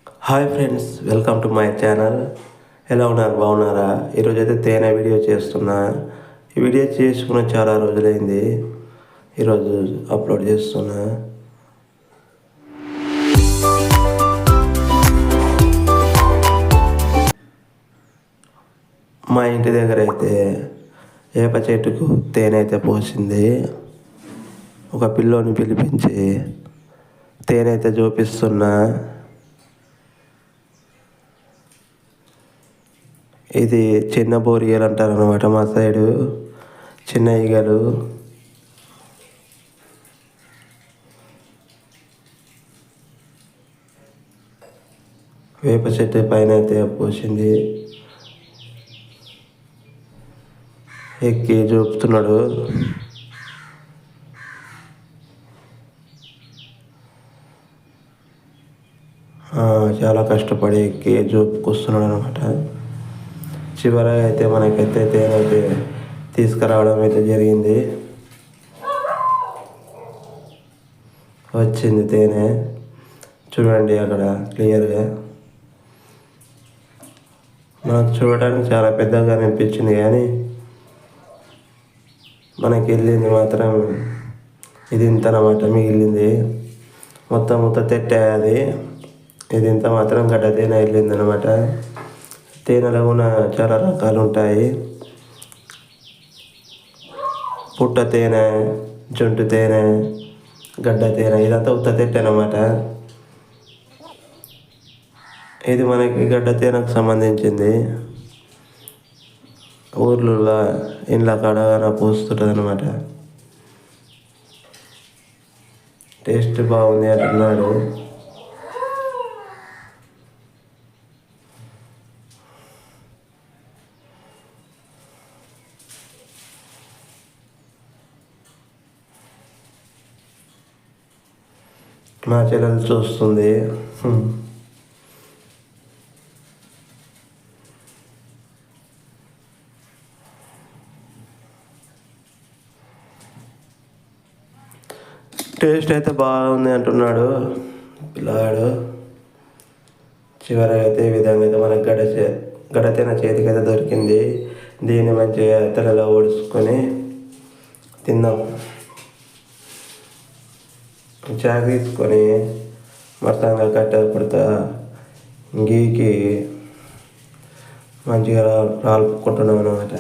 Hi friends, welcome to my channel. ఎలా ఉన్నారు? బాగున్నారా? ఈరోజు అయితే తేనె వీడియో చేస్తున్నా. ఈ వీడియో చేసుకున్న చాలా రోజులైంది, ఈరోజు అప్లోడ్ చేస్తున్నా. మా ఇంటి దగ్గర అయితే వేప చెట్టుకు తేనె అయితే పోసింది. ఒక పిల్లోని పిలిపించి తేనె అయితే చూపిస్తున్నా. ఇది చిన్న బోరియలు అంటారు అన్నమాట మా సైడు, చిన్న ఈగలు. వేప చెట్టు పైన అయితే పోసింది. ఎక్కి చూపుతున్నాడు. చాలా కష్టపడి ఎక్కి చూపుకొస్తున్నాడు అనమాట. చివరగా అయితే మనకైతే తేనె అయితే తీసుకురావడం అయితే జరిగింది. వచ్చింది తేనె, చూడండి అక్కడ క్లియర్గా. మనకు చూడడానికి చాలా పెద్దగా అనిపించింది, కానీ మనకి వెళ్ళింది మాత్రం ఇది ఇంత అన్నమాట. మిగిలింది మొత్తం తెట్టే అది. ఇది ఇంత మాత్రం గడ్డ తేనె వెళ్ళింది అనమాట. తేనెలో కూడా చాలా రకాలు ఉంటాయి. పుట్ట తేనె, జుంటు తేనె, గడ్డ తేనె, ఇదంతా తెట్టే అనమాట. ఇది మనకి గడ్డ తేనెకు సంబంధించింది. ఊర్లలో ఇండ్ల కాడగా పూస్తుంటుంది అనమాట. టేస్ట్ బాగుంది అంటున్నాడు. మా చెల్లెలు చూస్తుంది. టేస్ట్ అయితే బాగుంది అంటున్నాడు పిల్లగాడు. చివరికి అయితే ఈ విధంగా అయితే మనకు గడతేన చేతికి అయితే దొరికింది. దీన్ని మంచిగా తెరలో ఓడుచుకొని తిందాం. చాకు తీసుకొని మొత్తంగా కట్టపడతా గీకి మంచిగా రాలుపుకుంటున్నాం అన్నమాట.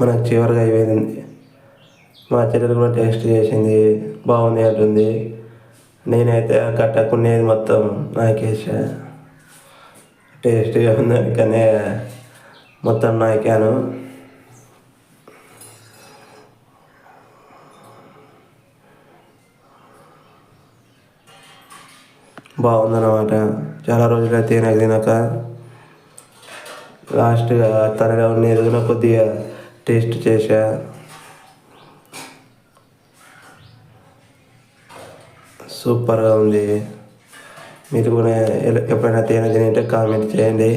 మనకు చివరిగా అయిపోయింది. మా చెల్లెలు కూడా టేస్ట్ చేసింది, బాగుంది అంటుంది. నేనైతే ఆ కట్టకునేది మొత్తం నాకేసా. టేస్ట్గా ఉందనికనే మొత్తం నాకాను. బాగుందన్నమాట. చాలా రోజులు తినక లాస్ట్గా తనగా ఉండేది కూడా కొద్దిగా టేస్ట్ చేసా. సూపర్గా ఉంది. మీరు కూడా ఎప్పుడైనా తేనె తింటే కామెంట్ చేయండి.